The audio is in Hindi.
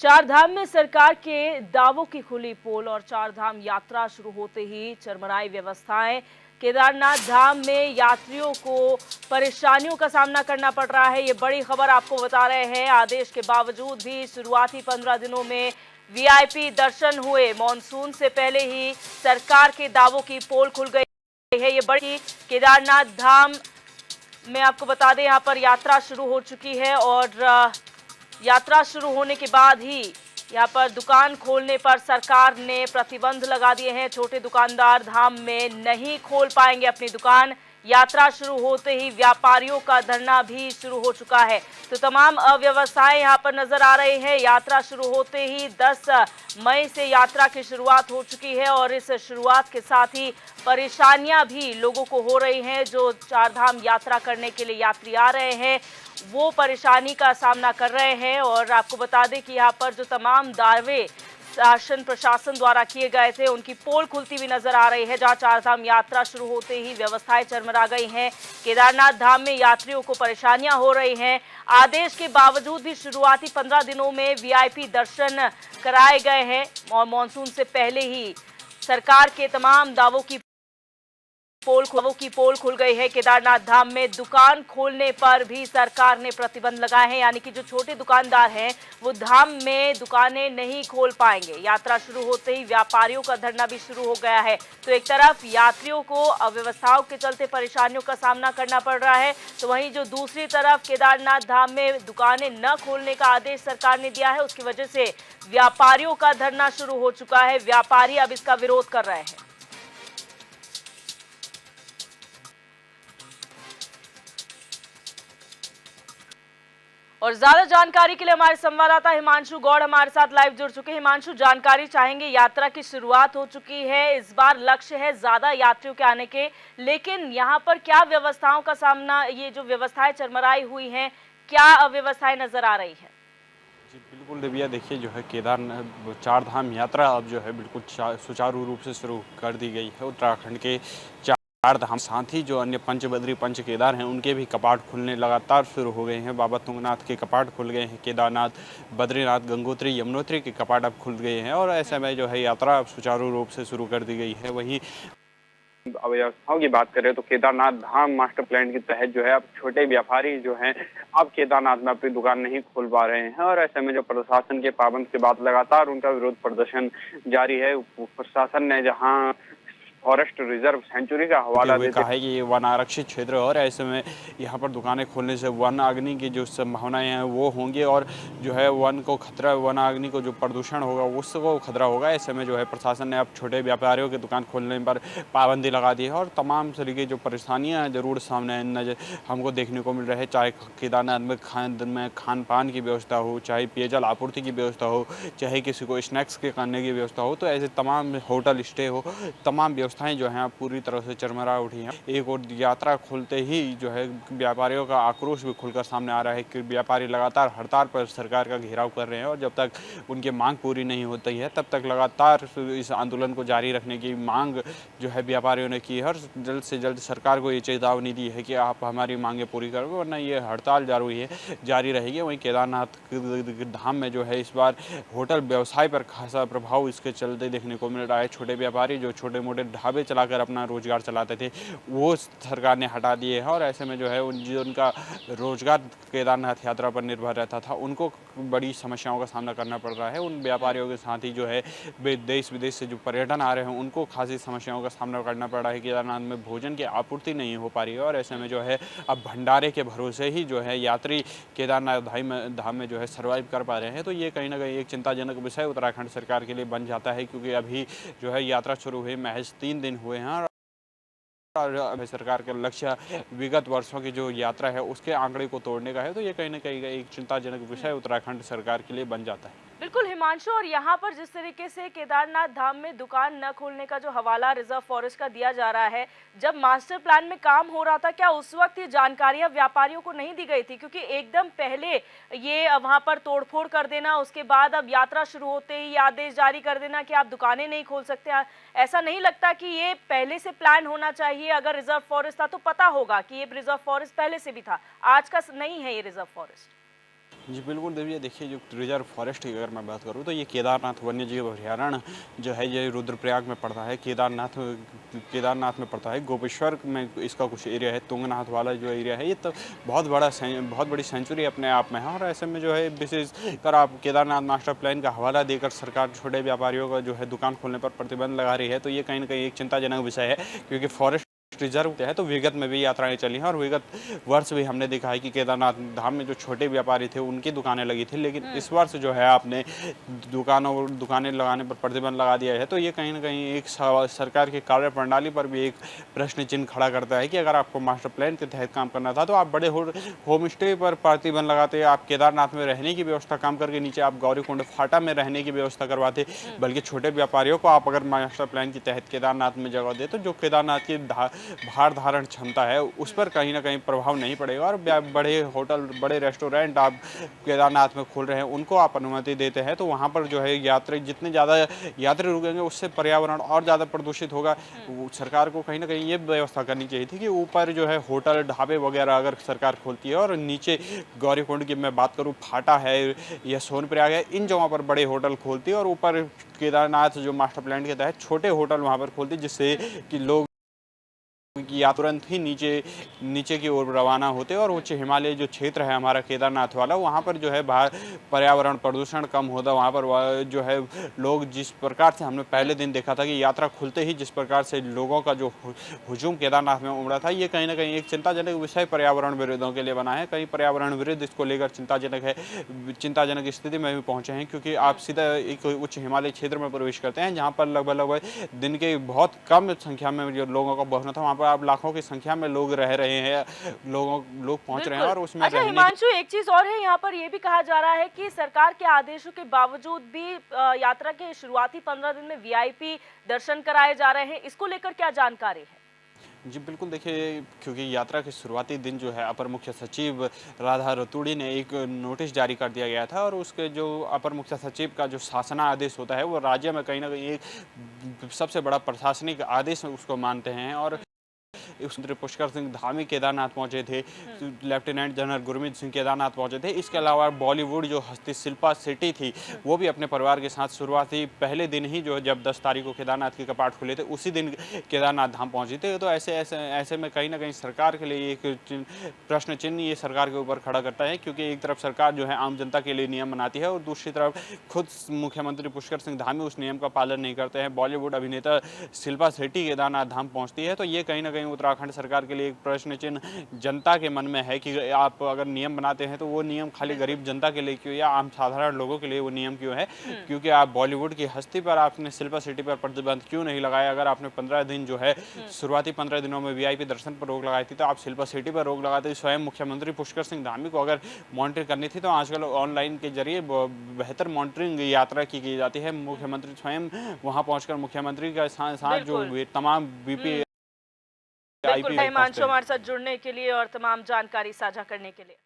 चार धाम में सरकार के दावों की खुली पोल और चार धाम यात्रा शुरू होते ही चरमराई व्यवस्थाएं। केदारनाथ धाम में यात्रियों को परेशानियों का सामना करना पड़ रहा है। ये बड़ी खबर आपको बता रहे हैं। आदेश के बावजूद भी शुरुआती 15 दिनों में वीआईपी दर्शन हुए। मॉनसून से पहले ही सरकार के दावों की पोल खुल गई है। ये बड़ी केदारनाथ धाम में आपको बता दें, यहाँ पर यात्रा शुरू हो चुकी है और यात्रा शुरू होने के बाद ही यहाँ पर दुकान खोलने पर सरकार ने प्रतिबंध लगा दिए हैं। छोटे दुकानदार धाम में नहीं खोल पाएंगे अपनी दुकान। यात्रा शुरू होते ही व्यापारियों का धरना भी शुरू हो चुका है। तो तमाम अव्यवस्थाएं यहाँ पर नजर आ रही हैं। यात्रा शुरू होते ही 10 मई से यात्रा की शुरुआत हो चुकी है और इस शुरुआत के साथ ही परेशानियां भी लोगों को हो रही हैं। जो चारधाम यात्रा करने के लिए यात्री आ रहे हैं वो परेशानी का सामना कर रहे हैं। और आपको बता दें कि यहाँ पर जो तमाम दावे शासन प्रशासन द्वारा किए गए थे उनकी पोल खुलती हुई नजर आ रही है। जहां चारधाम यात्रा शुरू होते ही व्यवस्थाएं चरमरा गई हैं। केदारनाथ धाम में यात्रियों को परेशानियां हो रही हैं। आदेश के बावजूद भी शुरुआती 15 दिनों में वीआईपी दर्शन कराए गए हैं और मानसून से पहले ही सरकार के तमाम दावों की पोल खुल गई है। केदारनाथ धाम में दुकान खोलने पर भी सरकार ने प्रतिबंध लगाए हैं, यानी कि जो छोटे दुकानदार हैं वो धाम में दुकानें नहीं खोल पाएंगे। यात्रा शुरू होते ही व्यापारियों का धरना भी शुरू हो गया है। तो एक तरफ यात्रियों को अव्यवस्थाओं के चलते परेशानियों का सामना करना पड़ रहा है, तो वहीं जो दूसरी तरफ केदारनाथ धाम में दुकानें न खोलने का आदेश सरकार ने दिया है, उसकी वजह से व्यापारियों का धरना शुरू हो चुका है। व्यापारी अब इसका विरोध कर रहे हैं। और ज्यादा जानकारी के लिए हमारे संवाददाता हिमांशु गौड़ हमारे साथ लाइव जुड़ चुके हैं। हिमांशु, जानकारी चाहेंगे। यात्रा की शुरुआत हो चुकी है, इस बार लक्ष्य है ज्यादा यात्रियों के आने के, लेकिन यहाँ पर क्या व्यवस्थाओं का सामना, ये जो व्यवस्थाएं चरमराई हुई हैं, क्या अव्यवस्थाएं नजर आ रही है? जी बिल्कुल दिव्या, देखिए जो है केदारनाथ चार धाम यात्रा अब जो है बिल्कुल सुचारू रूप से शुरू कर दी गई है। उत्तराखंड के चार धाम साथ ही जो अन्य पंच बद्री पंच केदार हैं उनके भी कपाट खुलने लगातार शुरू हो गए हैं। बाबा तुंगनाथ के कपाट खुल गए हैं, केदारनाथ, बद्रीनाथ, गंगोत्री, यमुनोत्री के कपाट अब खुल गए हैं और ऐसे में जो है यात्रा अब सुचारू रूप से शुरू कर दी गई है। वहीं अव्यवस्थाओं की बात करें तो केदारनाथ धाम मास्टर प्लान के तहत जो है अब छोटे व्यापारी जो हैं अब केदारनाथ में अपनी दुकान नहीं खोल पा रहे हैं और ऐसे में जो प्रशासन के पाबंद के बाद लगातार उनका विरोध प्रदर्शन जारी है। प्रशासन ने जहां फॉरेस्ट रिजर्व सेंचुरी का हवाला देते कहा है कि ये वन आरक्षित क्षेत्र है और ऐसे में यहाँ पर दुकानें खोलने से वन अग्नि की जो संभावनाएं हैं वो होंगी और जो है वन को खतरा, वन अग्नि को जो प्रदूषण होगा उसको खतरा होगा। ऐसे में जो है प्रशासन ने अब छोटे व्यापारियों की दुकान खोलने पर पाबंदी लगा दी है और तमाम तरीके जो परेशानियाँ जरूर सामने नजर हमको देखने को मिल रही है। चाहे केदारनाथ में खान पान की व्यवस्था हो, चाहे पेयजल आपूर्ति की व्यवस्था हो, चाहे किसी को स्नैक्स के करने की व्यवस्था हो, तो ऐसे तमाम होटल स्टे हो, तमाम व्यवस्थाएं जो हैं पूरी तरह से चरमरा उठी हैं। एक और यात्रा खुलते ही जो है व्यापारियों का आक्रोश भी खुलकर सामने आ रहा है कि व्यापारी लगातार हड़ताल पर सरकार का घेराव कर रहे हैं और जब तक उनकी मांग पूरी नहीं होती है तब तक लगातार इस आंदोलन को जारी रखने की मांग जो है व्यापारियों ने की है और जल्द से जल्द सरकार को ये चेतावनी दी है कि आप हमारी मांगें पूरी करो वरना ये हड़ताल जारी रहेगी। वहीं केदारनाथ धाम में जो है इस बार होटल व्यवसाय पर खासा प्रभाव इसके चलते देखने को मिल रहा है। छोटे व्यापारी जो छोटे मोटे ढाबे चलाकर अपना रोजगार चलाते थे वो सरकार ने हटा दिए हैं और ऐसे में जो है उनका रोजगार केदारनाथ यात्रा पर निर्भर रहता था उनको बड़ी समस्याओं का सामना करना पड़ रहा है। उन व्यापारियों के साथ ही जो है देश विदेश से जो पर्यटन आ रहे हैं उनको खासी समस्याओं का सामना करना पड़ रहा है। केदारनाथ में भोजन की आपूर्ति नहीं हो पा रही है और ऐसे में जो है अब भंडारे के भरोसे ही जो है यात्री केदारनाथ धाम में जो है सर्वाइव कर पा रहे हैं। तो ये कहीं ना कहीं एक चिंताजनक विषय उत्तराखंड सरकार के लिए बन जाता है क्योंकि अभी जो है यात्रा शुरू हुई महज 3 दिन हुए हैं और सरकार का लक्ष्य विगत वर्षों की जो यात्रा है उसके आंकड़े को तोड़ने का है। तो ये कहीं ना कहीं एक चिंताजनक विषय उत्तराखंड सरकार के लिए बन जाता है। बिल्कुल हिमांशु, और यहाँ पर जिस तरीके से केदारनाथ धाम में दुकान न खोलने का जो हवाला रिजर्व फॉरेस्ट का दिया जा रहा है, जब मास्टर प्लान में काम हो रहा था क्या उस वक्त ये जानकारियां व्यापारियों को नहीं दी गई थी? क्योंकि एकदम पहले ये वहां पर तोड़फोड़ कर देना, उसके बाद अब यात्रा शुरू होते ही आदेश जारी कर देना कि आप दुकानें नहीं खोल सकते, ऐसा नहीं लगता कि ये पहले से प्लान होना चाहिए? अगर रिजर्व फॉरेस्ट था तो पता होगा कि ये रिजर्व फॉरेस्ट पहले से भी था, आज का नहीं है ये रिजर्व फॉरेस्ट। जी बिल्कुल देविया, देखिए जो रिजर्व फॉरेस्ट की अगर मैं बात करूँ तो ये केदारनाथ वन्यजीव अभयारण्य जो है ये रुद्रप्रयाग में पड़ता है, केदारनाथ में पड़ता है, गोपेश्वर में इसका कुछ एरिया है, तुंगनाथ वाला जो एरिया है ये तो बहुत बड़ी सेंचुरी अपने आप में है। और ऐसे में जो है विशेष कर आप केदारनाथ मास्टर प्लान का हवाला देकर सरकार छोटे व्यापारियों का जो है दुकान खोलने पर प्रतिबंध लगा रही है, तो ये कहीं न कहीं एक चिंताजनक विषय है, क्योंकि फॉरेस्ट रिजर्व है तो विगत में भी यात्राएं चली हैं और विगत वर्ष भी हमने देखा है कि केदारनाथ धाम में जो छोटे व्यापारी थे उनकी दुकानें लगी थी, लेकिन इस वर्ष जो है आपने दुकानें लगाने पर प्रतिबंध लगा दिया है। तो ये कहीं ना कहीं एक सरकार की कार्य प्रणाली पर भी एक प्रश्न चिन्ह खड़ा करता है कि अगर आपको मास्टर प्लान के तहत काम करना था तो आप बड़े होम स्टे पर प्रतिबंध लगाते, आप केदारनाथ में रहने की व्यवस्था काम करके नीचे आप गौरीकुंड फाटा में रहने की व्यवस्था करवाते, बल्कि छोटे व्यापारियों को आप अगर मास्टर प्लान के तहत केदारनाथ में जगह दे तो जो केदारनाथ की भार धारण क्षमता है उस पर कहीं ना कहीं प्रभाव नहीं पड़ेगा। और बड़े होटल, बड़े रेस्टोरेंट आप केदारनाथ में खोल रहे हैं उनको आप अनुमति देते हैं, तो वहाँ पर जो है जितने ज़्यादा यात्री रुकेंगे उससे पर्यावरण और ज़्यादा प्रदूषित होगा। सरकार को कहीं ना कहीं ये व्यवस्था करनी चाहिए थी कि ऊपर जो है होटल, ढाबे वगैरह अगर सरकार खोलती है और नीचे गौरीकुंड की मैं बात करूँ, फाटा है या सोनप्रयाग है, इन जगहों पर बड़े होटल खोलती है और ऊपर केदारनाथ जो मास्टर प्लान के तहत छोटे होटल वहाँ पर खोलती, जिससे कि लोग या तुरंत ही नीचे की ओर रवाना होते और उच्च हिमालय जो क्षेत्र है हमारा केदारनाथ वाला, वहाँ पर जो है पर्यावरण प्रदूषण कम होता। वहाँ पर जो है लोग जिस प्रकार से हमने पहले दिन देखा था कि यात्रा खुलते ही जिस प्रकार से लोगों का जो हुजूम केदारनाथ में उमड़ा था, ये कहीं ना कहीं एक चिंताजनक विषय पर्यावरण विरोधियों के लिए बना है। कई पर्यावरण विरोध इसको लेकर चिंताजनक स्थिति में भी पहुंचे हैं, क्योंकि आप सीधा एक उच्च हिमालय क्षेत्र में प्रवेश करते हैं जहाँ पर लगभग दिन के बहुत कम संख्या में जो लोगों का पहुंचना था, वहाँ पर आप लाखों की संख्या में लोग रह रहे हैं, लोग पहुंच रहे हैं और उसमें अच्छा हिमांशु, एक चीज और है, यहाँ पर यह भी कहा जा रहा है कि सरकार के आदेशों के बावजूद भी यात्रा के शुरुआती 15 दिन में वीआईपी दर्शन कराए जा रहे हैं, इसको लेकर क्या जानकारी है? जी बिल्कुल, देखिए क्योंकि यात्रा के शुरुआती दिन जो है अपर मुख्य सचिव राधा रतूड़ी ने एक नोटिस जारी कर दिया गया था और उसके जो अपर मुख्य सचिव का जो शासना आदेश होता है वो राज्य में कहीं ना कहीं एक सबसे बड़ा प्रशासनिक आदेश उसको मानते हैं। और मंत्री पुष्कर सिंह धामी केदारनाथ पहुंचे थे, लेफ्टिनेंट जनरल गुरमीत सिंह केदारनाथ पहुंचे थे। इसके अलावा बॉलीवुड जो हस्ती शिल्पा शेट्टी थी वो भी अपने परिवार के साथ शुरुआती पहले दिन ही जो जब 10 तारीख को केदारनाथ के कपाट खुले थे उसी दिन केदारनाथ धाम पहुंचे थे। तो ऐसे में कहीं ना कहीं सरकार के लिए एक प्रश्न चिन्ह ये सरकार के ऊपर खड़ा करता है, क्योंकि एक तरफ सरकार जो है आम जनता के लिए नियम बनाती है और दूसरी तरफ खुद मुख्यमंत्री पुष्कर सिंह धामी उस नियम का पालन नहीं करते हैं। बॉलीवुड अभिनेता शिल्पा शेट्टी केदारनाथ धाम पहुंचती है, तो ये कहीं ना कहीं उत्तराखंड सरकार के लिए एक प्रश्न चिन्ह जनता के मन में है कि आप अगर नियम बनाते हैं तो वो नियम खाली गरीब जनता के लिए क्यों या आम साधारण लोगों के लिए वो नियम क्यों है, क्योंकि आप बॉलीवुड की हस्ती पर आपने शिल्पा शेट्टी पर प्रतिबंध क्यों नहीं लगाया। अगर आपने 15 दिन जो है शुरुआती 15 दिनों में वीआईपी दर्शन पर रोक लगाई थी तो आप शिल्पा शेट्टी पर रोक लगाते। स्वयं मुख्यमंत्री पुष्कर सिंह धामी को अगर मॉनिटर करनी थी तो आजकल ऑनलाइन के जरिए बेहतर मॉनिटरिंग यात्रा की जाती है। मुख्यमंत्री स्वयं वहां पहुंचकर मुख्यमंत्री के साथ जो तमाम बीपी बिल्कुल हिमांशु हमारे साथ जुड़ने के लिए और तमाम जानकारी साझा करने के लिए।